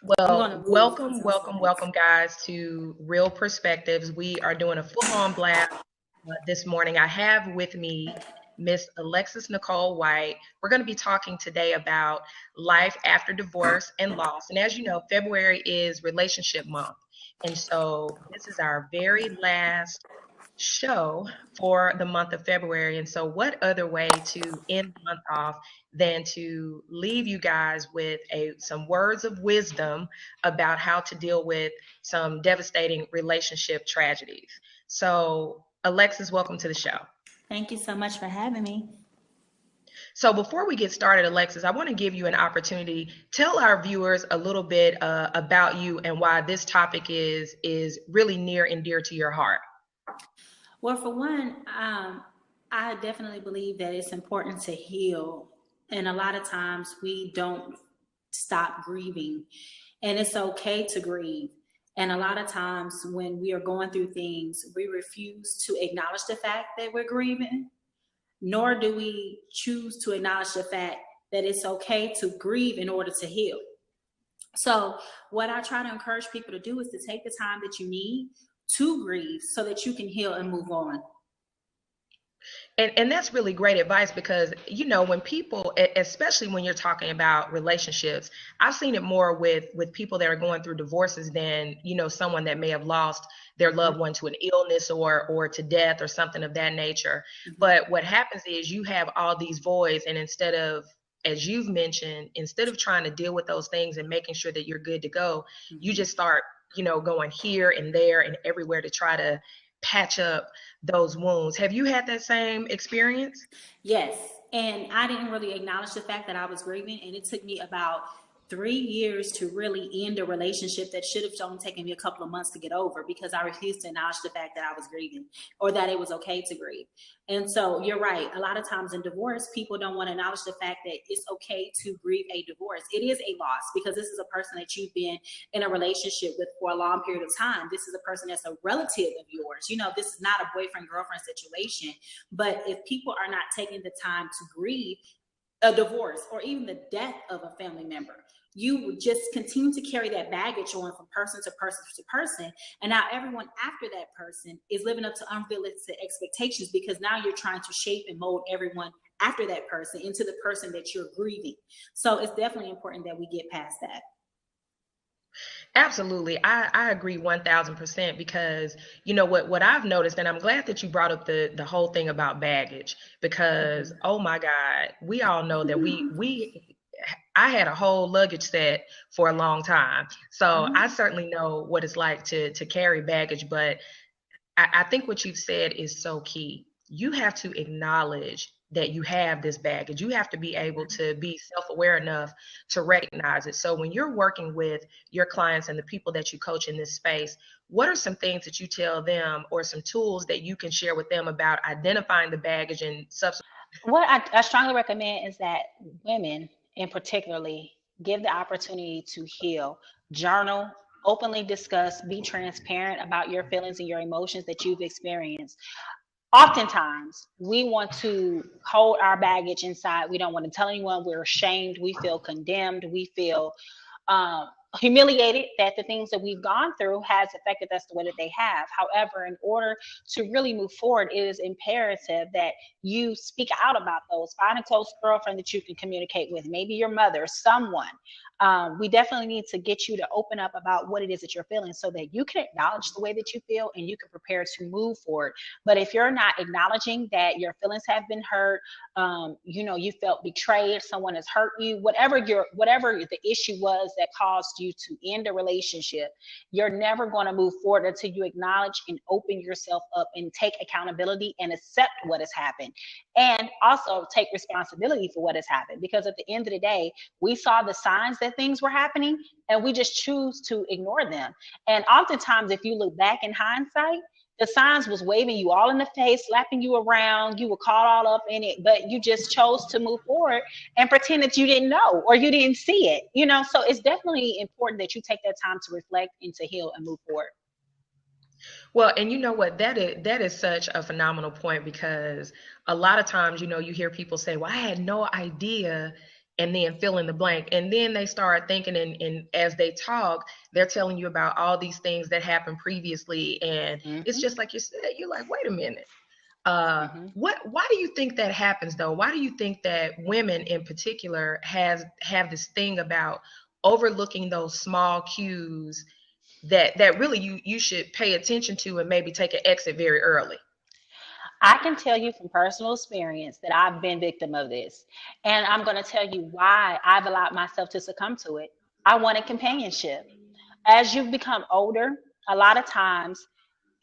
I'm going Well, to move welcome, some welcome, slides. welcome, guys, to Real Perspectives. We are doing a full on blast this morning. I have with me Miss Alexis Nicole White. We're going to be talking today about life after divorce and loss. And as you know, February is Relationship Month. And so this is our very last show for the month of February. And so, what other way to end the month off than to leave you guys with some words of wisdom about how to deal with some devastating relationship tragedies? So, Alexis, welcome to the show. Thank you so much for having me. So before we get started, Alexis, I want to give you an opportunity. Tell our viewers a little bit about you and why this topic is really near and dear to your heart. Well, for one, I definitely believe that it's important to heal. And a lot of times we don't stop grieving. And it's okay to grieve. And a lot of times when we are going through things, we refuse to acknowledge the fact that we're grieving, nor do we choose to acknowledge the fact that it's okay to grieve in order to heal. So, what I try to encourage people to do is to take the time that you need to grieve so that you can heal and move on. And that's really great advice because when people, especially when you're talking about relationships, I've seen it more with people that are going through divorces than someone that may have lost their loved one to an illness or to death or something of that nature. Mm-hmm. But what happens is you have all these voids, and instead of, as you've mentioned, instead of trying to deal with those things and making sure that you're good to go, you just start going here and there and everywhere to try to patch up those wounds. Have you had that same experience? Yes. And I didn't really acknowledge the fact that I was grieving. And it took me about 3 years to really end a relationship that should have only taken me a couple of months to get over because I refused to acknowledge the fact that I was grieving or that it was okay to grieve. And so you're right. A lot of times in divorce, people don't want to acknowledge the fact that it's okay to grieve a divorce. It is a loss because this is a person that you've been in a relationship with for a long period of time. This is a person that's a relative of yours. This is not a boyfriend girlfriend situation. But if people are not taking the time to grieve a divorce or even the death of a family member, you would just continue to carry that baggage on from person to person to person. And now everyone after that person is living up to unrealistic expectations because now you're trying to shape and mold everyone after that person into the person that you're grieving. So it's definitely important that we get past that. Absolutely. I agree 1000% because what I've noticed, and I'm glad that you brought up the whole thing about baggage because Mm-hmm. oh my God, we all know that we I had a whole luggage set for a long time. So I Mm-hmm. certainly know what it's like to carry baggage, but I think what you've said is so key. You have to acknowledge that you have this baggage. You have to be able to be self aware enough to recognize it. So, when you're working with your clients and the people that you coach in this space, what are some things that you tell them or some tools that you can share with them about identifying the baggage and subsequent? What I strongly recommend is that women, in particularly, give the opportunity to heal, journal, openly discuss, be transparent about your feelings and your emotions that you've experienced. Oftentimes, we want to hold our baggage inside. We don't want to tell anyone. We're ashamed. We feel condemned. We feel um, humiliated that the things that we've gone through has affected us the way that they have. However, in order to really move forward, it is imperative that you speak out about those. Find a close girlfriend that you can communicate with, maybe your mother, someone. We definitely need to get you to open up about what it is that you're feeling so that you can acknowledge the way that you feel and you can prepare to move forward. But if you're not acknowledging that your feelings have been hurt, you felt betrayed, someone has hurt you, whatever the issue was that caused you to end a relationship, you're never going to move forward until you acknowledge and open yourself up and take accountability and accept what has happened, and also take responsibility for what has happened. Because at the end of the day, we saw the signs that things were happening and we just choose to ignore them. And oftentimes, if you look back in hindsight, the signs was waving you all in the face, slapping you around. You were caught all up in it, but you just chose to move forward and pretend that you didn't know or you didn't see it. So it's definitely important that you take that time to reflect and to heal and move forward. Well, and you know what? That is such a phenomenal point because a lot of times, you hear people say, "Well, I had no idea and then fill in the blank. And then they start thinking, and as they talk, they're telling you about all these things that happened previously. And it's just like you said, you're like, wait a minute. Why do you think that happens though? Why do you think that women in particular have this thing about overlooking those small cues that really you should pay attention to and maybe take an exit very early? I can tell you from personal experience that I've been victim of this. And I'm going to tell you why I've allowed myself to succumb to it. I wanted companionship. As you become older, a lot of times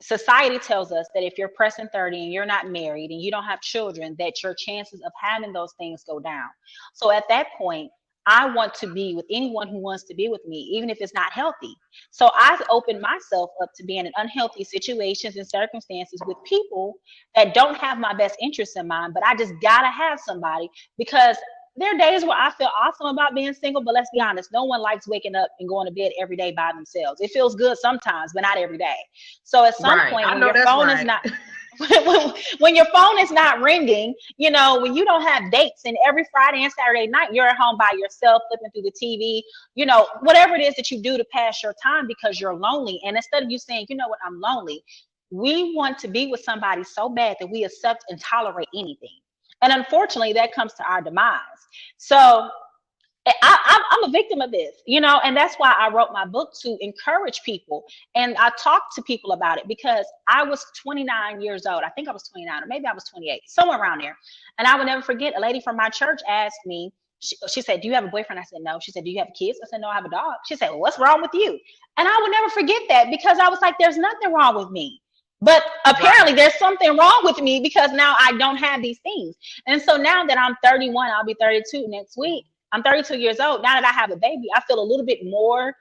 society tells us that if you're pressing 30 and you're not married and you don't have children, that your chances of having those things go down. So at that point, I want to be with anyone who wants to be with me, even if it's not healthy. So I've opened myself up to being in unhealthy situations and circumstances with people that don't have my best interests in mind, but I just gotta have somebody, because there are days where I feel awesome about being single, but let's be honest, no one likes waking up and going to bed every day by themselves. It feels good sometimes, but not every day. So at some point, when your phone is not when your phone is not ringing, when you don't have dates and every Friday and Saturday night you're at home by yourself flipping through the TV, whatever it is that you do to pass your time because you're lonely. And instead of you saying, you know what, I'm lonely, we want to be with somebody so bad that we accept and tolerate anything. And unfortunately, that comes to our demise. So I'm a victim of this, and that's why I wrote my book, to encourage people. And I talked to people about it because I was 29 years old. I think I was 29, or maybe I was 28, somewhere around there. And I will never forget, a lady from my church asked me, she said, do you have a boyfriend? I said, no. She said, do you have kids? I said, no, I have a dog. She said, well, what's wrong with you? And I would never forget that, because I was like, there's nothing wrong with me. But apparently there's something wrong with me, because now I don't have these things. And so now that I'm 31, I'll be 32 next week. I'm 32 years old. Now that I have a baby, I feel a little bit more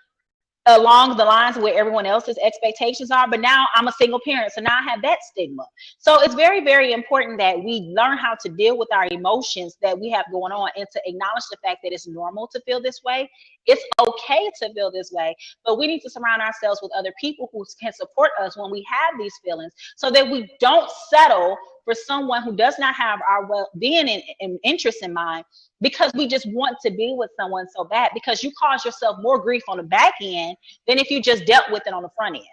along the lines where everyone else's expectations are. But now I'm a single parent, so now I have that stigma. So it's very, very important that we learn how to deal with our emotions that we have going on, and to acknowledge the fact that it's normal to feel this way. It's okay to feel this way, but we need to surround ourselves with other people who can support us when we have these feelings, so that we don't settle for someone who does not have our well-being and interest in mind, because we just want to be with someone so bad, because you cause yourself more grief on the back end than if you just dealt with it on the front end.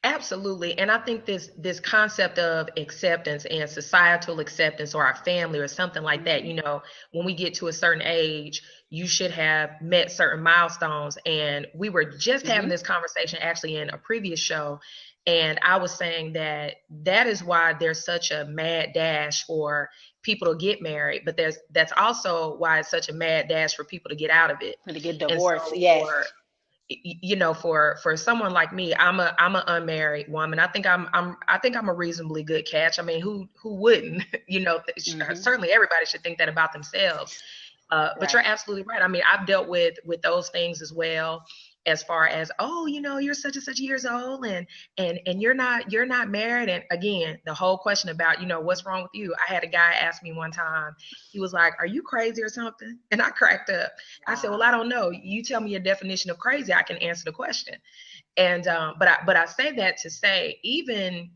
Absolutely. And I think this concept of acceptance and societal acceptance, or our family or something like that, when we get to a certain age, you should have met certain milestones. And we were just having this conversation actually in a previous show. And I was saying that is why there's such a mad dash for people to get married, but that's also why it's such a mad dash for people to get out of it. To get divorced, so yes. For someone like me, I'm an unmarried woman. I think I'm a reasonably good catch. I mean, who wouldn't? Certainly everybody should think that about themselves. But you're absolutely right. I mean, I've dealt with those things as well, as far as, you're such and such years old and you're not married. And again, the whole question about, what's wrong with you? I had a guy ask me one time, he was like, are you crazy or something? And I cracked up. I said, well, I don't know. You tell me your definition of crazy, I can answer the question. And but I say that to say, even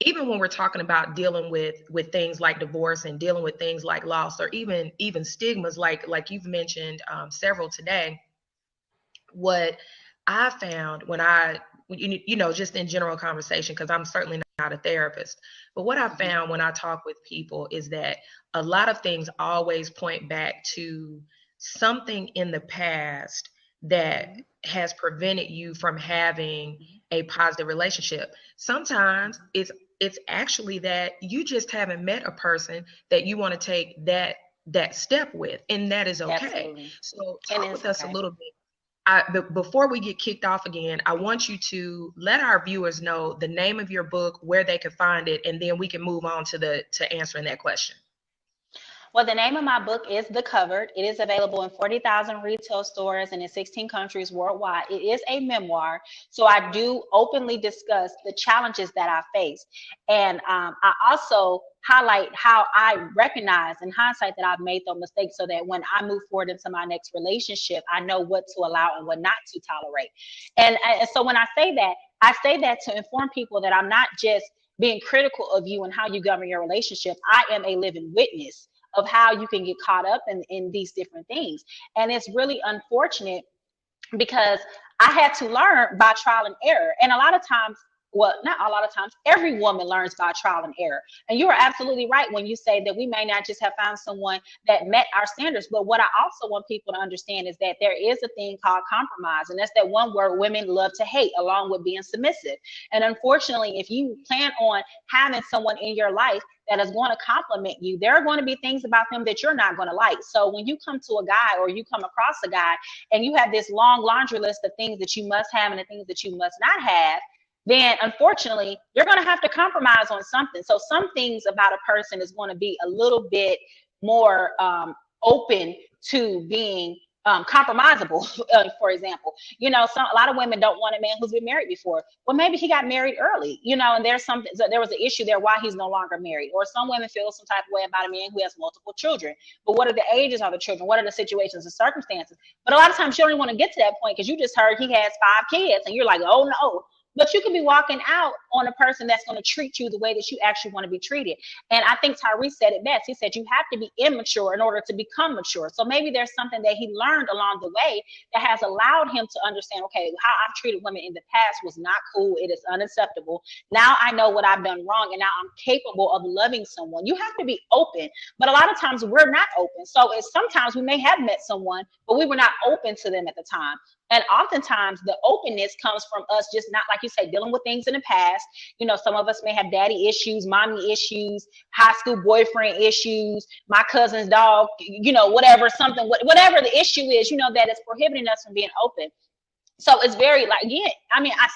when we're talking about dealing with things like divorce and dealing with things like loss, or even stigmas like you've mentioned several today, what I found when just in general conversation, because I'm certainly not a therapist, but what I found when I talk with people is that a lot of things always point back to something in the past that has prevented you from having a positive relationship. Sometimes it's actually that you just haven't met a person that you want to take that step with, and that is okay. Absolutely. So talk with us a little bit. Before we get kicked off again, I want you to let our viewers know the name of your book, where they can find it, and then we can move on to answering that question. Well, the name of my book is The Covered. It is available in 40,000 retail stores and in 16 countries worldwide. It is a memoir, so I do openly discuss the challenges that I face. And I also highlight how I recognize in hindsight that I've made those mistakes, so that when I move forward into my next relationship, I know what to allow and what not to tolerate. And so when I say that to inform people that I'm not just being critical of you and how you govern your relationship. I am a living witness of how you can get caught up in these different things. And it's really unfortunate because I had to learn by trial and error. And a lot of times, well, not a lot of times, every woman learns by trial and error. And you are absolutely right when you say that we may not just have found someone that met our standards. But what I also want people to understand is that there is a thing called compromise. And that's that one word women love to hate, along with being submissive. And unfortunately, if you plan on having someone in your life that is going to compliment you, there are going to be things about them that you're not going to like. So when you come to a guy or you come across a guy and you have this long laundry list of things that you must have and the things that you must not have, then unfortunately, you're going to have to compromise on something. So some things about a person is going to be a little bit more open to being compromisable. For example, a lot of women don't want a man who's been married before. Well, maybe he got married early, and there's something, so there was an issue there why he's no longer married. Or some women feel some type of way about a man who has multiple children. But what are the ages of the children? What are the situations and circumstances? But a lot of times you don't even want to get to that point because you just heard he has 5 kids and you're like, oh no. But you could be walking out on a person that's going to treat you the way that you actually want to be treated. And I think Tyrese said it best. He said you have to be immature in order to become mature. So maybe there's something that he learned along the way that has allowed him to understand, okay, how I've treated women in the past was not cool. It is unacceptable. Now I know what I've done wrong, and now I'm capable of loving someone. You have to be open. But a lot of times we're not open. So sometimes we may have met someone, but we were not open to them at the time. And oftentimes the openness comes from us just not, like you say, dealing with things in the past. Some of us may have daddy issues, mommy issues, high school boyfriend issues, my cousin's dog, whatever the issue is, that is prohibiting us from being open. So it's very I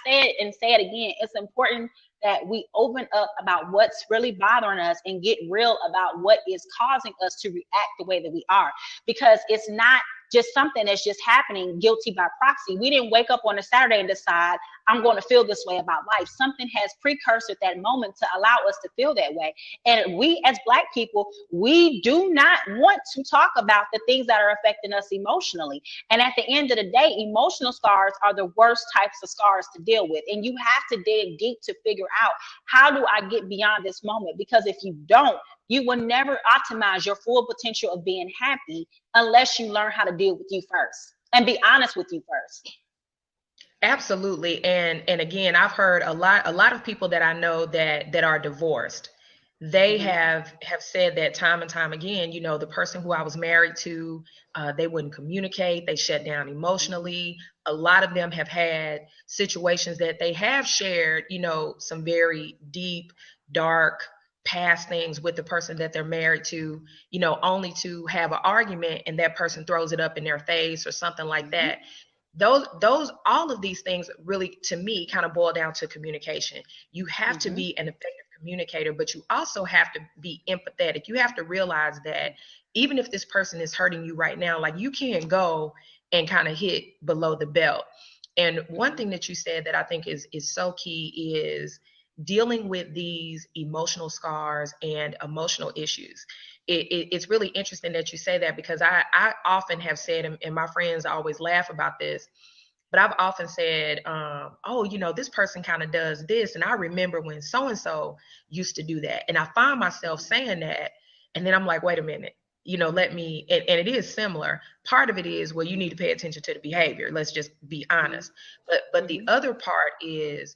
say it again, it's important that we open up about what's really bothering us and get real about what is causing us to react the way that we are, because it's not just something that's just happening guilty by proxy. We didn't wake up on a Saturday and decide I'm going to feel this way about life. Something has precursored that moment to allow us to feel that way. And we as Black people, we do not want to talk about the things that are affecting us emotionally. And at the end of the day, emotional scars are the worst types of scars to deal with. And you have to dig deep to figure out, how do I get beyond this moment? Because if you don't, you will never optimize your full potential of being happy unless you learn how to deal with you first and be honest with you first. Absolutely. And again, I've heard a lot of people that I know that are divorced. They have said that time and time again, the person who I was married to, they wouldn't communicate. They shut down emotionally. A lot of them have had situations that they have shared, some very deep, dark, past things with the person that they're married to, only to have an argument and that person throws it up in their face or something like that. Those all of these things really, to me, kind of boil down to communication. You have to be an effective communicator, but you also have to be empathetic. You have to realize that even if this person is hurting you right now, like, you can't go and kind of hit below the belt. And one thing that you said that I think is so key is dealing with these emotional scars and emotional issues. It's really interesting that you say that, because I often have said, and my friends always laugh about this, but I've often said, this person kind of does this, and I remember when so-and-so used to do that. And I find myself saying that, and then I'm like, wait a minute, let me, and it is similar. Part of it is, well, you need to pay attention to the behavior. Let's just be honest. But the other part is,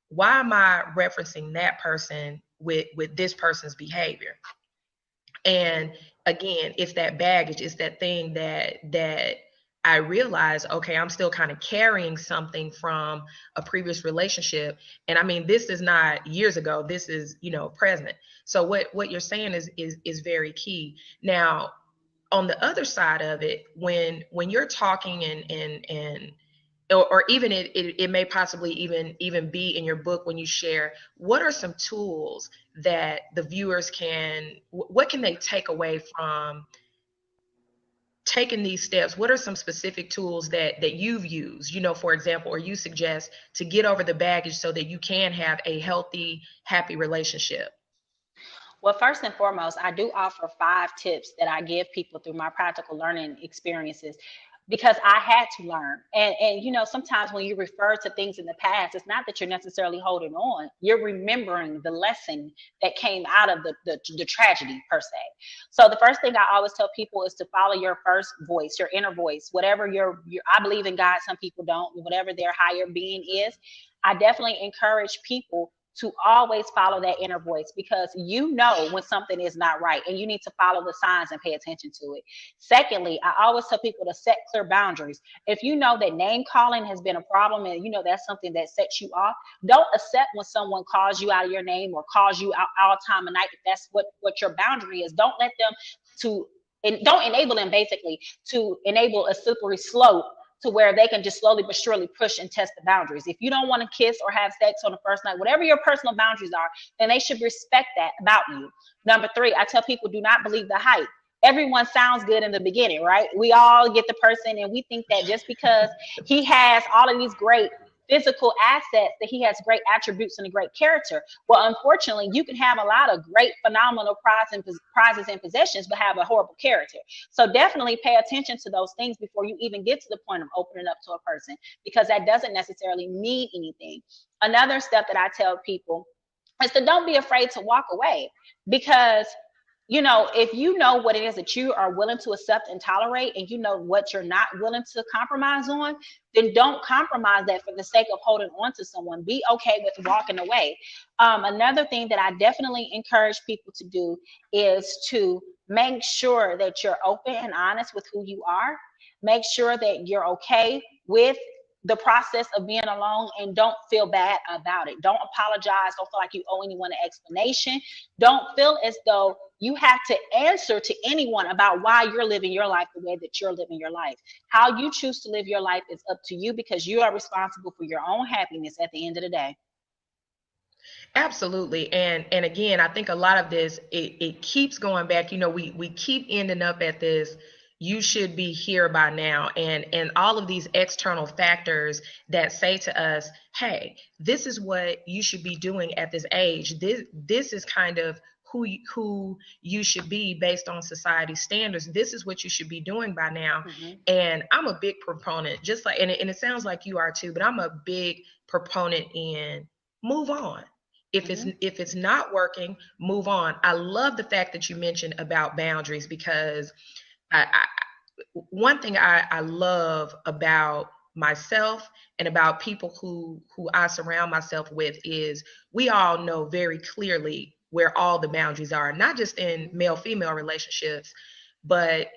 why am I referencing that person with this person's behavior? And again, it's that baggage. It's that thing that I realize, okay, I'm still kind of carrying something from a previous relationship. And I mean, this is not years ago. This is, present. So what you're saying is very key. Now, on the other side of it, when you're talking and or even it may possibly even be in your book when you share, what are some tools that the viewers what can they take away from taking these steps? What are some specific tools that you've used, for example, or you suggest to get over the baggage so that you can have a healthy, happy relationship? Well, first and foremost, I do offer 5 tips that I give people through my practical learning experiences. because I had to learn. And you know, sometimes when you refer to things in the past, it's not that you're necessarily holding on. You're remembering the lesson that came out of the tragedy per se. So the first thing I always tell people is to follow your first voice, your inner voice, whatever your I believe in God, some people don't, whatever their higher being is. I definitely encourage people to always follow that inner voice, because you know when something is not right and you need to follow the signs and pay attention to it. Secondly, I always tell people to set clear boundaries. If you know that name calling has been a problem and you know that's something that sets you off, don't accept when someone calls you out of your name or calls you out all time of night. If that's what your boundary is, don't let them and don't enable them basically to enable a slippery slope to where they can just slowly but surely push and test the boundaries. If you don't want to kiss or have sex on the first night, whatever your personal boundaries are, then they should respect that about you. Number 3, I tell people, do not believe the hype. Everyone sounds good in the beginning, right? We all get the person and we think that just because he has all of these great physical assets, that he has great attributes and a great character. Well, unfortunately, you can have a lot of great, phenomenal prizes and possessions, but have a horrible character. So definitely pay attention to those things before you even get to the point of opening up to a person, because that doesn't necessarily mean anything. Another step that I tell people is to don't be afraid to walk away, because you know, if you know what it is that you are willing to accept and tolerate, and you know what you're not willing to compromise on, then don't compromise that for the sake of holding on to someone. Be okay with walking away. Another thing that I definitely encourage people to do is to make sure that you're open and honest with who you are. Make sure that you're okay with the process of being alone, and don't feel bad about it. Don't apologize. Don't feel like you owe anyone an explanation. Don't feel as though you have to answer to anyone about why you're living your life the way that you're living your life. How you choose to live your life is up to you, because you are responsible for your own happiness at the end of the day. Absolutely. And again, I think a lot of this, it keeps going back. You know, we keep ending up at this, you should be here by now, and all of these external factors that say to us, hey, this is what you should be doing at this age. This is kind of who you should be based on society standards. This is what you should be doing by now. Mm-hmm. And I'm a big proponent, just like, and it sounds like you are too, but I'm a big proponent in move on. If it's not working, move on. I love the fact that you mentioned about boundaries, because one thing I love about myself and about people who I surround myself with is we all know very clearly where all the boundaries are, not just in male-female relationships, but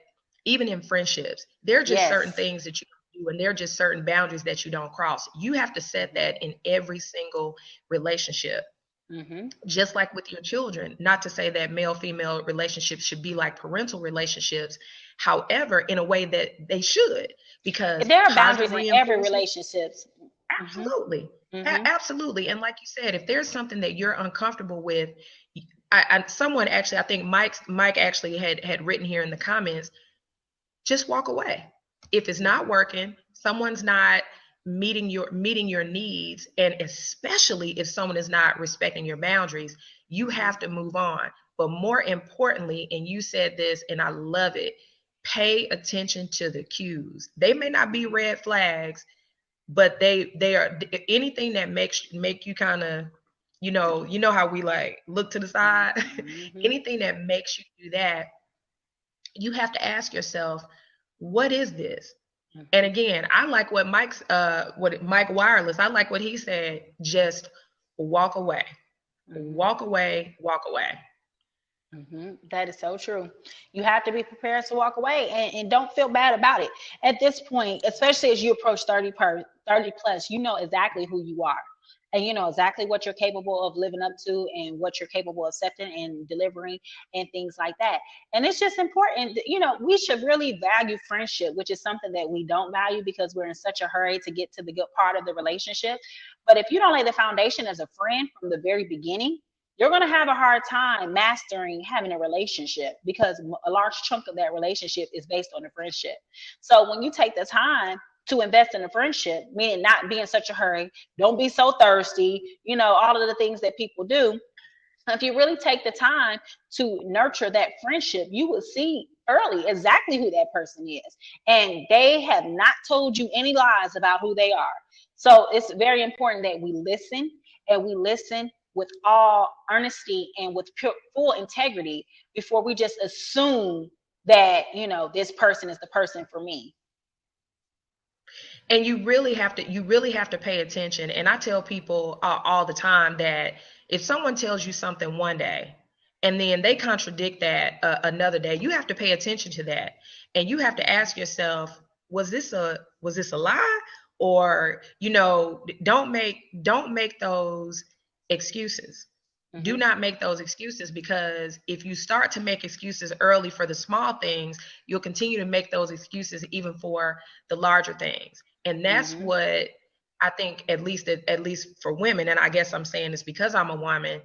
even in friendships. There are just certain things that you do, and there are just certain boundaries that you don't cross. You have to set that in every single relationship. Mm-hmm. Just like with your children, not to say that male-female relationships should be like parental relationships. However, in a way that they should, because there are boundaries in every relationship. Absolutely. Mm-hmm. Absolutely. And like you said, if there's something that you're uncomfortable with, someone actually, I think Mike actually had written here in the comments, just walk away. If it's not working, someone's not meeting your needs, and especially if someone is not respecting your boundaries, you have to move on. But more importantly, and you said this and I love it, pay attention to the cues. They may not be red flags, but they are anything that make you kind of, you know how we like look to the side. Mm-hmm. Anything that makes you do that, you have to ask yourself, what is this? And again, I like what Mike Wireless, I like what he said, just walk away. Walk away, walk away. Mm-hmm. That is so true. You have to be prepared to walk away, and don't feel bad about it. At this point, especially as you approach 30 plus, you know exactly who you are. And you know exactly what you're capable of living up to, and what you're capable of accepting and delivering, and things like that. And it's just important, we should really value friendship, which is something that we don't value because we're in such a hurry to get to the good part of the relationship. But if you don't lay the foundation as a friend from the very beginning, you're going to have a hard time mastering having a relationship, because a large chunk of that relationship is based on the friendship. So when you take the time to invest in a friendship, meaning not be in such a hurry, don't be so thirsty, all of the things that people do, If you really take the time to nurture that friendship, you will see early exactly who that person is. And they have not told you any lies about who they are. So it's very important that we listen, and we listen with all earnesty and with full integrity before we just assume that, this person is the person for me. And you really have to pay attention. And I tell people all the time that if someone tells you something one day and then they contradict that another day, you have to pay attention to that, and you have to ask yourself, was this a lie? Or don't make those excuses. Do Mm-hmm. not make those excuses, because if you start to make excuses early for the small things, you'll continue to make those excuses even for the larger things. And that's Mm-hmm. what I think, at least for women, and I guess I'm saying this because I'm a woman,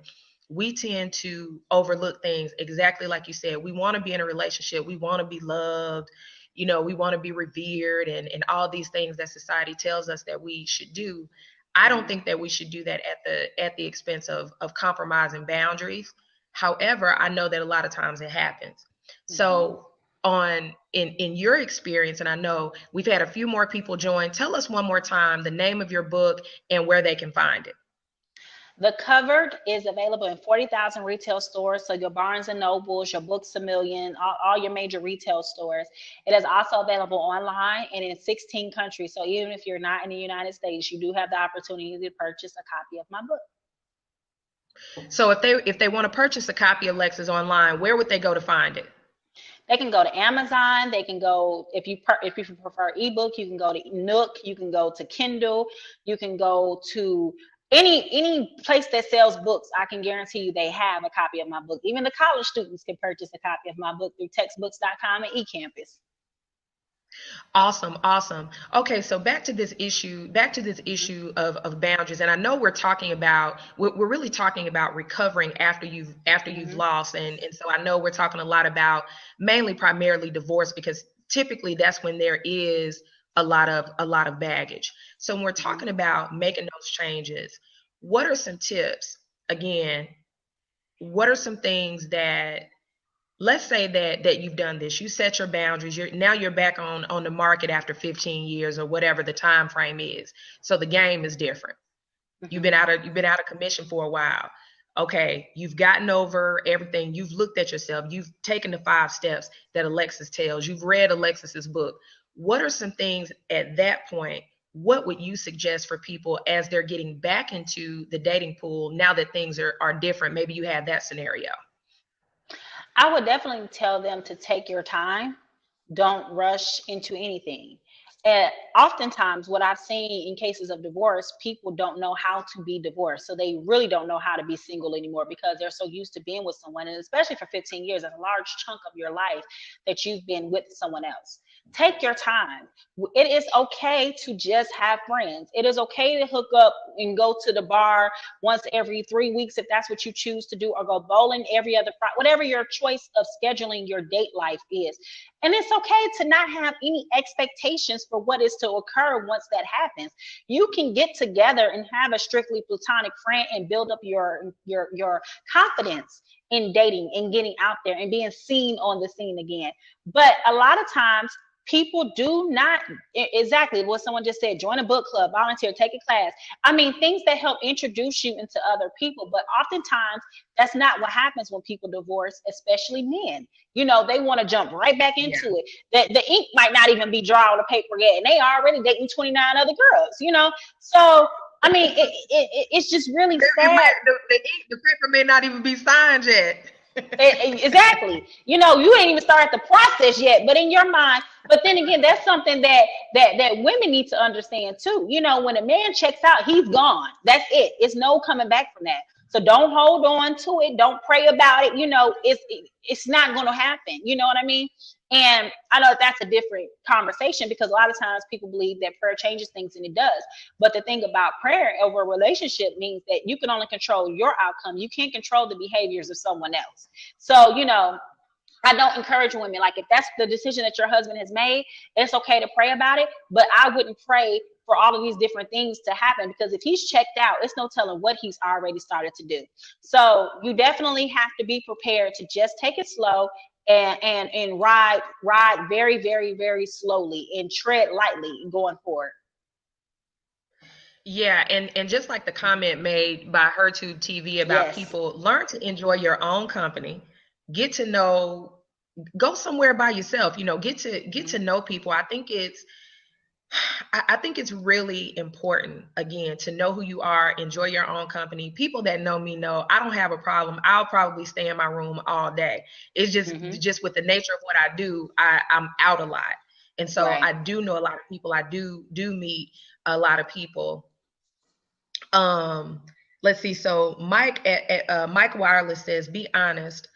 we tend to overlook things, exactly like you said. We want to be in a relationship, we want to be loved, we want to be revered, and all these things that society tells us that we should do. I don't think that we should do that at the expense of compromising boundaries. However, I know that a lot of times it happens. Mm-hmm. So in your experience, and I know we've had a few more people join, tell us one more time the name of your book and where they can find it. The Covered is available in 40,000 retail stores. So your Barnes and Nobles, your Books a Million, all your major retail stores. It is also available online and in 16 countries. So even if you're not in the United States, you do have the opportunity to purchase a copy of my book. So if they want to purchase a copy of Lex's online, where would they go to find it? They can go to Amazon. They can go, if you prefer ebook, you can go to Nook. You can go to Kindle. You can go to any place that sells books. I can guarantee you they have a copy of my book. Even the college students can purchase a copy of my book through textbooks.com and eCampus. Awesome, awesome. Okay, so back to this issue of boundaries. And I know we're really talking about recovering after you've Mm-hmm. lost. And so I know we're talking a lot about primarily divorce, because typically that's when there is a lot of baggage. So when we're Mm-hmm. talking about making those changes, what are some tips? Again, what are some things that, let's say that you've done this, you set your boundaries, you're back on the market after 15 years or whatever the time frame is, so the game is different. you've Mm-hmm. been out of you've been out of commission for a while. Okay, you've gotten over everything, you've looked at yourself, you've taken the 5 steps that Alexis tells, you've read Alexis's book. What are some things at that point, what would you suggest for people as they're getting back into the dating pool now that things are different? Maybe you had that scenario. I would definitely tell them to take your time. Don't rush into anything. And oftentimes, what I've seen in cases of divorce, people don't know how to be divorced. So they really don't know how to be single anymore because they're so used to being with someone. And especially for 15 years, that's a large chunk of your life that you've been with someone else. Take your time. It is okay to just have friends. It is okay to hook up and go to the bar once every 3 weeks if that's what you choose to do, or go bowling every other Friday, whatever your choice of scheduling your date life is. And it's okay to not have any expectations for what is to occur once that happens. You can get together and have a strictly platonic friend and build up your confidence in dating and getting out there and being seen on the scene again. But a lot of times people do not, exactly what someone just said, join a book club, volunteer, take a class. I mean, things that help introduce you into other people. But oftentimes that's not what happens when people divorce, especially men. They want to jump right back Yeah. into it. The ink might not even be dry on the paper yet, and they are already dating 29 other girls. So I mean, it's just really It sad. might, the paper may not even be signed yet. Exactly. You ain't even started the process yet, but in your mind. But then again, that's something that women need to understand too. When a man checks out, he's gone. That's it. It's no coming back from that. So don't hold on to it. Don't pray about it. It's not going to happen. You know what I mean? And I know that's a different conversation because a lot of times people believe that prayer changes things, and it does. But the thing about prayer over a relationship means that you can only control your outcome. You can't control the behaviors of someone else. So, I don't encourage women, like, if that's the decision that your husband has made, it's okay to pray about it. But I wouldn't pray for all of these different things to happen, because if he's checked out, it's no telling what he's already started to do. So you definitely have to be prepared to just take it slow and ride very, very, very slowly and tread lightly going forward. Yeah, and just like the comment made by HerTube TV about Yes. people, learn to enjoy your own company, get to know, go somewhere by yourself, get to know people. I think it's really important, again, to know who you are, enjoy your own company. People that know me know I don't have a problem. I'll probably stay in my room all day. It's just with the nature of what I do, I'm out a lot. And so Right. I do know a lot of people. I do meet a lot of people. Let's see. So Mike at Mike Wireless says, be honest.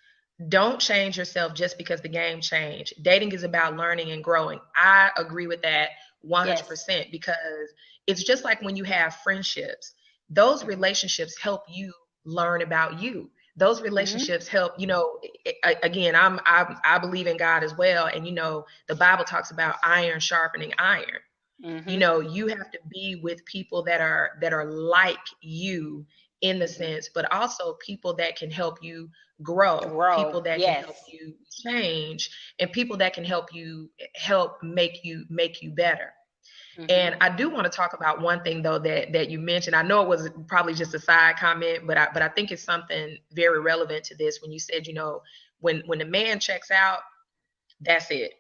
Don't change yourself just because the game changed. Dating is about learning and growing. I agree with that 100%, because it's just like when you have friendships, those relationships help you learn about you. Those relationships help, again, I believe in God as well. And, the Bible talks about iron sharpening iron. You have to be with people that are like you in the sense, but also people that can help you grow, people that can help you change, and people that can help make you better. And I do want to talk about one thing though that you mentioned. I know it was probably just a side comment, but I think it's something very relevant to this when you said, when the man checks out, that's it.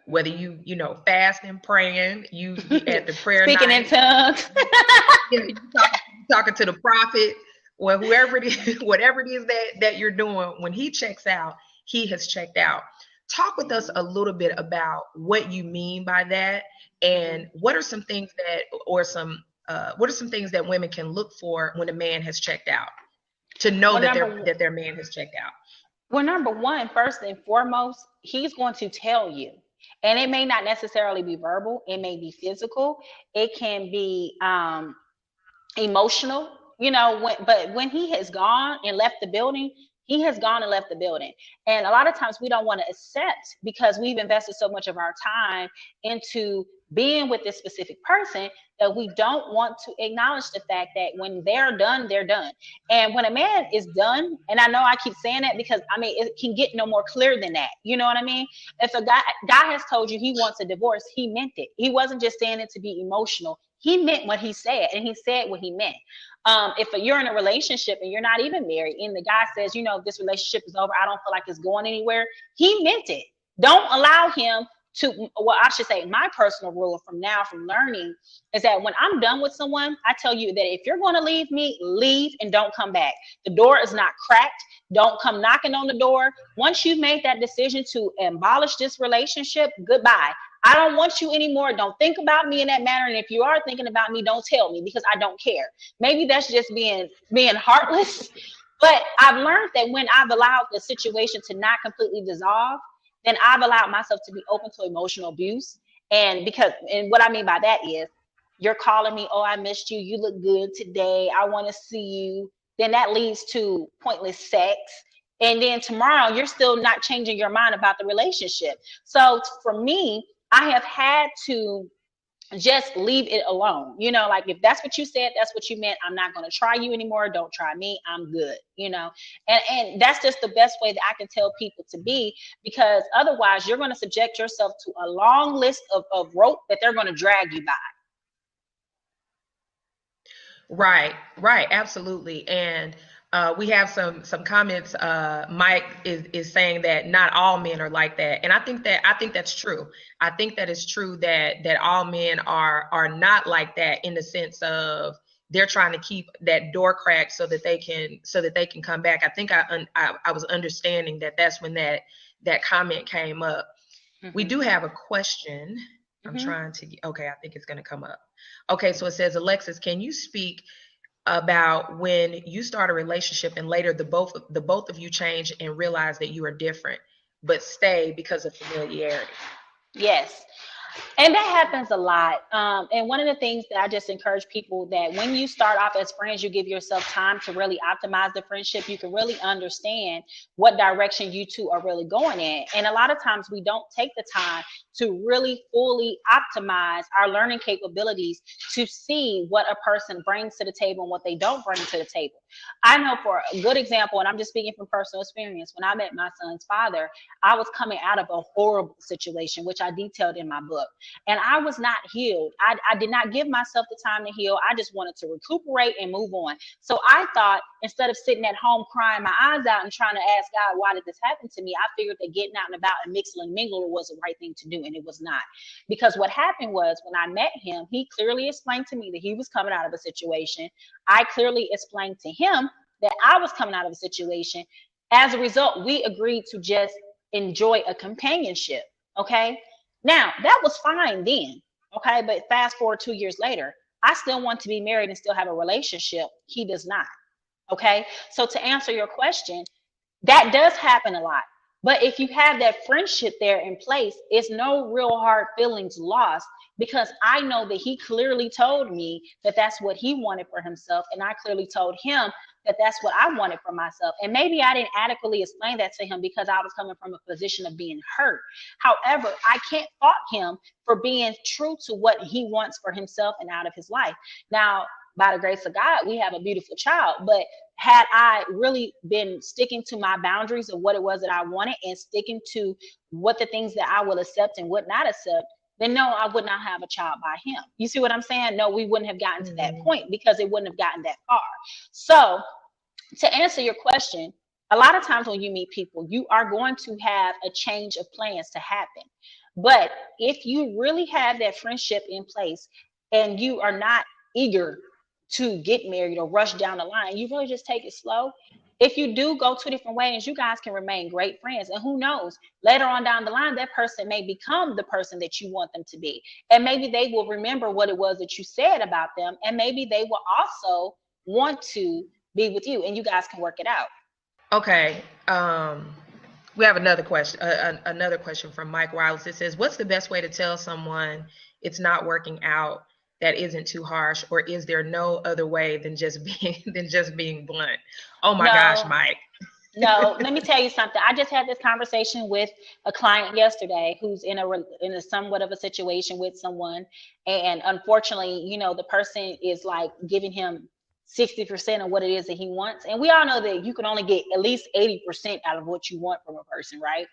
Whether you fasting, praying, you at the prayer speaking night, in tongues, you talking to the prophet, or whoever it is, whatever it is that you're doing. When he checks out, he has checked out. Talk with us a little bit about what you mean by that, and what are some things that women can look for when a man has checked out, to know that their man has checked out. Well, number one, first and foremost, he's going to tell you. And it may not necessarily be verbal, it may be physical, it can be emotional, but when he has gone and left the building, he has gone and left the building. And a lot of times we don't want to accept, because we've invested so much of our time into being with this specific person, that we don't want to acknowledge the fact that when they're done, they're done. And when a man is done, and I know I keep saying that because it can get no more clear than that. You know what I mean? If a guy has told you he wants a divorce, he meant it. He wasn't just saying it to be emotional. He meant what he said, and he said what he meant. If you're in a relationship and you're not even married, and the guy says, this relationship is over, I don't feel like it's going anywhere, he meant it. Don't allow him to, well, I should say, my personal rule from learning is that when I'm done with someone, I tell you that if you're going to leave me, leave and don't come back. The door is not cracked. Don't come knocking on the door. Once you've made that decision to abolish this relationship, goodbye. I don't want you anymore. Don't think about me in that manner. And if you are thinking about me, don't tell me, because I don't care. Maybe that's just being heartless. But I've learned that when I've allowed the situation to not completely dissolve, then I've allowed myself to be open to emotional abuse. And what I mean by that is, you're calling me, oh, I missed you. You look good today. I want to see you. Then that leads to pointless sex. And then tomorrow you're still not changing your mind about the relationship. So for me, I have had to just leave it alone. Like if that's what you said, that's what you meant. I'm not going to try you anymore. Don't try me. I'm good. And that's just the best way that I can tell people to be, because otherwise you're going to subject yourself to a long list of rope that they're going to drag you by. Right. Absolutely. And we have some comments. Mike is saying that not all men are like that, and I think that's true. I think that it's true that all men are not like that, in the sense of they're trying to keep that door cracked so that they can come back. I think I was understanding that's when that comment came up. Mm-hmm. We do have a question. I'm trying to. Okay, I think it's going to come up. Okay, so it says, Alexis, can you speak about when you start a relationship and later the both of you change and realize that you are different, but stay because of familiarity? Yes. And that happens a lot. And one of the things that I just encourage people, that when you start off as friends, you give yourself time to really optimize the friendship. You can really understand what direction you two are really going in. And a lot of times we don't take the time to really fully optimize our learning capabilities to see what a person brings to the table and what they don't bring to the table. I know, for a good example, and I'm just speaking from personal experience, when I met my son's father, I was coming out of a horrible situation, which I detailed in my book. And I was not healed. I did not give myself the time to heal. I just wanted to recuperate and move on. So I thought, instead of sitting at home crying my eyes out and trying to ask God, why did this happen to me? I figured that getting out and about and mixing and mingling was the right thing to do. And it was not. Because what happened was, when I met him, he clearly explained to me that he was coming out of a situation. I clearly explained to him that I was coming out of a situation. As a result, we agreed to just enjoy a companionship. Okay. Now, that was fine then, okay? But fast forward 2 years later, I still want to be married and still have a relationship. He does not, okay? So to answer your question, that does happen a lot. But if you have that friendship there in place, it's no real hard feelings lost, because I know that he clearly told me that that's what he wanted for himself. And I clearly told him that that's what I wanted for myself. And maybe I didn't adequately explain that to him because I was coming from a position of being hurt. However, I can't fault him for being true to what he wants for himself and out of his life. Now, by the grace of God, we have a beautiful child. But had I really been sticking to my boundaries of what it was that I wanted, and sticking to what the things that I will accept and would not accept, then no, I would not have a child by him. You see what I'm saying? No, we wouldn't have gotten to that point, because it wouldn't have gotten that far. So to answer your question, a lot of times when you meet people, you are going to have a change of plans to happen. But if you really have that friendship in place and you are not eager to get married or rush down the line, you really just take it slow. If you do go 2 different ways, you guys can remain great friends. And who knows, later on down the line, that person may become the person that you want them to be. And maybe they will remember what it was that you said about them. And maybe they will also want to be with you, and you guys can work it out. Okay. We have another question. Another question from Mike Wiles. It says, "What's the best way to tell someone it's not working out that isn't too harsh, or is there no other way than just being blunt?" Oh my gosh, Mike. No, let me tell you something. I just had this conversation with a client yesterday who's in a somewhat of a situation with someone, and unfortunately, the person is like giving him 60% of what it is that he wants. And we all know that you can only get at least 80% out of what you want from a person, right?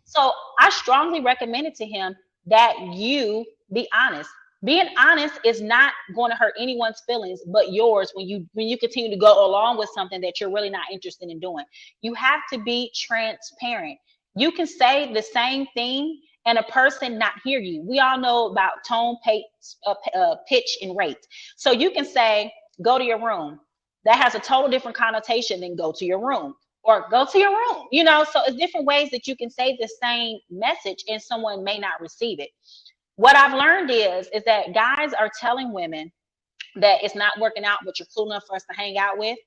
So I strongly recommended to him that you be honest. Being honest is not going to hurt anyone's feelings but yours when you continue to go along with something that you're really not interested in doing. You have to be transparent. You can say the same thing and a person not hear you. We all know about tone, pitch, and rate. So you can say, "Go to your room." That has a total different connotation than "go to your room," or "go to your room." So it's different ways that you can say the same message and someone may not receive it. What I've learned is that guys are telling women that it's not working out, but you're cool enough for us to hang out with.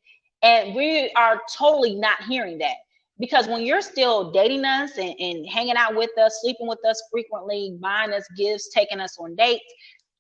And we are totally not hearing that. Because when you're still dating us and hanging out with us, sleeping with us frequently, buying us gifts, taking us on dates,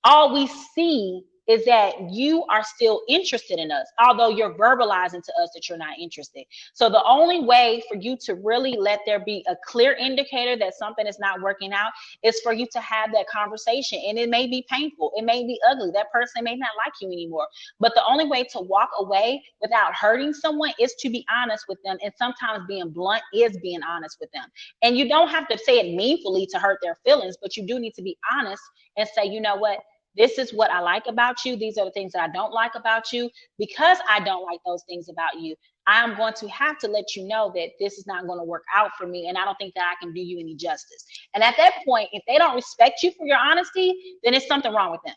all we see is that you are still interested in us, although you're verbalizing to us that you're not interested. So the only way for you to really let there be a clear indicator that something is not working out is for you to have that conversation. And it may be painful. It may be ugly. That person may not like you anymore. But the only way to walk away without hurting someone is to be honest with them. And sometimes being blunt is being honest with them. And you don't have to say it meaningfully to hurt their feelings, but you do need to be honest and say, "You know what? This is what I like about you. These are the things that I don't like about you. Because I don't like those things about you, I'm going to have to let you know that this is not going to work out for me. And I don't think that I can do you any justice." And at that point, if they don't respect you for your honesty, then it's something wrong with them.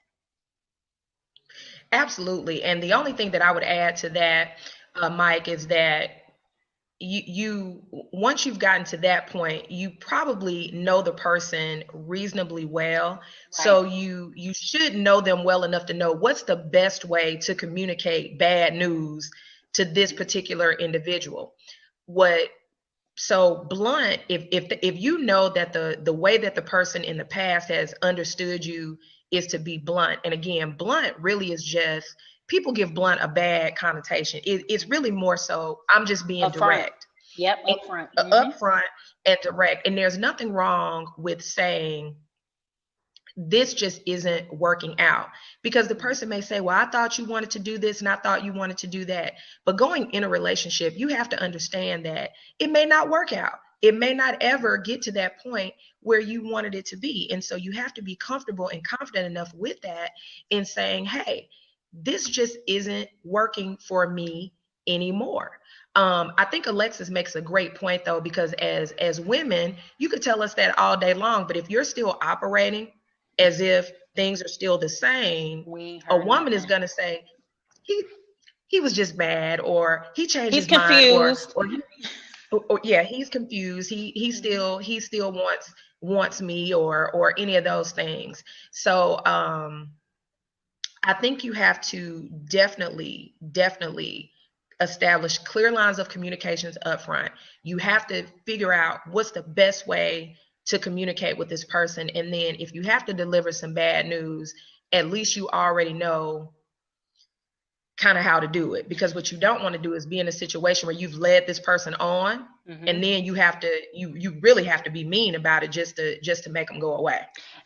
Absolutely. And the only thing that I would add to that, Mike, is that you once you've gotten to that point, you probably know the person reasonably well. Right. So you should know them well enough to know what's the best way to communicate bad news to this particular individual. What So blunt, if you know that the way that the person in the past has understood you is to be blunt, and again, blunt really is just, people give blunt a bad connotation. It's really more so, I'm just being Upfront. direct. Yep, And, upfront. upfront and direct. And there's nothing wrong with saying, this just isn't working out, because the person may say, well, I thought you wanted to do this and I thought you wanted to do that. But going in a relationship, you have to understand that it may not work out. It may not ever get to that point where you wanted it to be. And so you have to be comfortable and confident enough with that in saying, hey, this just isn't working for me anymore. I think Alexis makes a great point though, because as women, you could tell us that all day long, but if you're still operating as if things are still the same, a woman is going to say, he he was just bad, or he changed He's his mind, confused. or yeah, he's confused. He still wants me, or any of those things. So I think you have to definitely establish clear lines of communications up front. You have to figure out what's the best way to communicate with this person. And then if you have to deliver some bad news, at least you already know kind of how to do it. Because what you don't want to do is be in a situation where you've led this person on, and then you really have to be mean about it just to make them go away.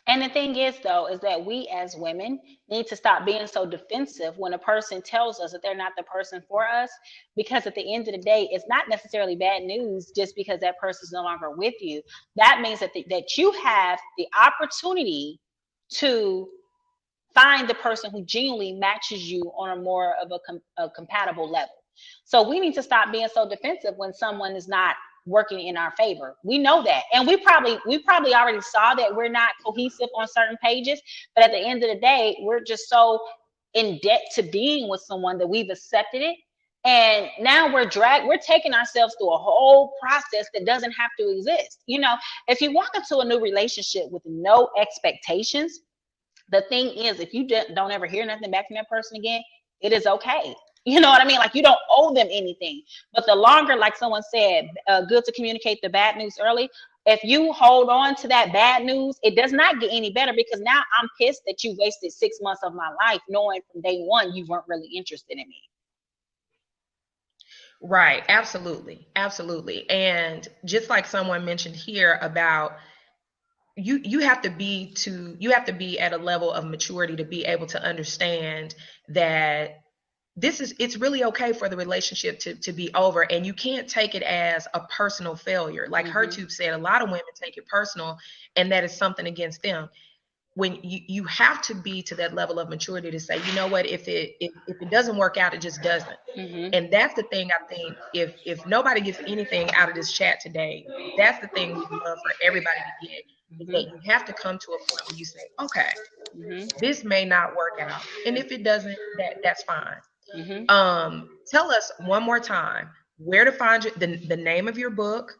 And the thing is, though, is that we as women need to stop being so defensive when a person tells us that they're not the person for us. Because at the end of the day, it's not necessarily bad news just because that person's no longer with you. That means that you have the opportunity to find the person who genuinely matches you on a more of a compatible level. So we need to stop being so defensive when someone is not working in our favor. We know that. And we probably already saw that we're not cohesive on certain pages, but at the end of the day, we're just so in debt to being with someone that we've accepted it. And now we're taking ourselves through a whole process that doesn't have to exist. If you walk into a new relationship with no expectations, the thing is, if you don't ever hear nothing back from that person again, it is okay. You know what I mean? Like, you don't owe them anything. But the longer, like someone said, good to communicate the bad news early. If you hold on to that bad news, it does not get any better, because now I'm pissed that you wasted 6 months of my life knowing from day one you weren't really interested in me. Right, absolutely. And just like someone mentioned here about, you have to be at a level of maturity to be able to understand that it's really okay for the relationship to be over, and you can't take it as a personal failure. Like Hertube said, a lot of women take it personal, and that is something against them. When you have to be to that level of maturity to say, you know what, if it doesn't work out, it just doesn't. And that's the thing. I think if nobody gets anything out of this chat today, that's the thing we'd love for everybody to get, is that you have to come to a point where you say, okay, this may not work out, and if it doesn't, that's fine. Tell us one more time where to find the name of your book.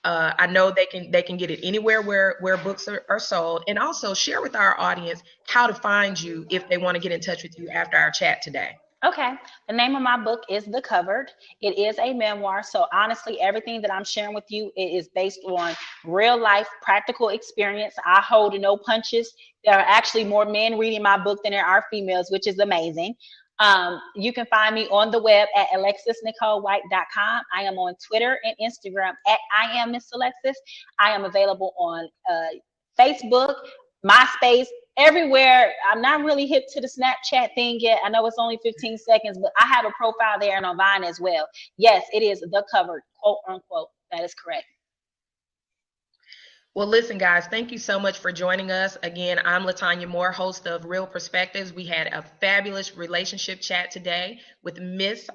I know they can get it anywhere where books are sold, and also share with our audience how to find you if they want to get in touch with you after our chat today. Okay. The name of my book is The Covered. It is a memoir. So honestly, everything that I'm sharing with you, it is based on real life, practical experience. I hold no punches. There are actually more men reading my book than there are females, which is amazing. You can find me on the web at alexisnicolewhite.com. I am on Twitter and Instagram at I am Miss Alexis. I am available on Facebook, MySpace, everywhere. I'm not really hip to the Snapchat thing yet. I know it's only 15 seconds, but I have a profile there and on Vine as well. Yes, it is The Covered, quote unquote. That is correct. Well, listen, guys, thank you so much for joining us. Again, I'm LeTonya Moore, host of Real Perspectives. We had a fabulous relationship chat today with Miss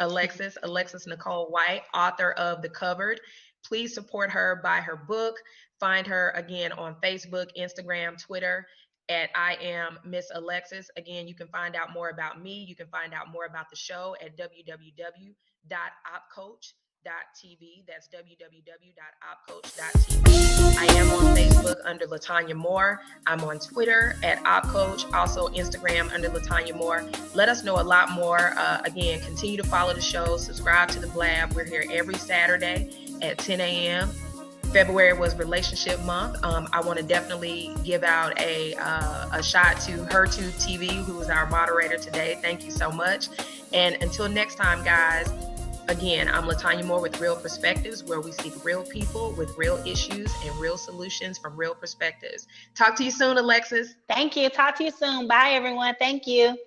Alexis Nicole White, author of The Covered. Please support her, buy her book. Find her again on Facebook, Instagram, Twitter at I am Miss Alexis. Again, you can find out more about me. You can find out more about the show at www.opcoach.com. That's www.opcoach.tv. I am on Facebook under LeTonya Moore. I'm on Twitter at OpCoach, also Instagram under LeTonya Moore. Let us know a lot more. Again, continue to follow the show, subscribe to the Blab. We're here every Saturday at 10 a.m. February was Relationship Month. I want to definitely give out a shot to HerTube TV, who is our moderator today. Thank you so much. And until next time, guys, again, I'm LeTonya Moore with Real Perspectives, where we seek real people with real issues and real solutions from real perspectives. Talk to you soon, Alexis. Thank you. Talk to you soon. Bye, everyone. Thank you.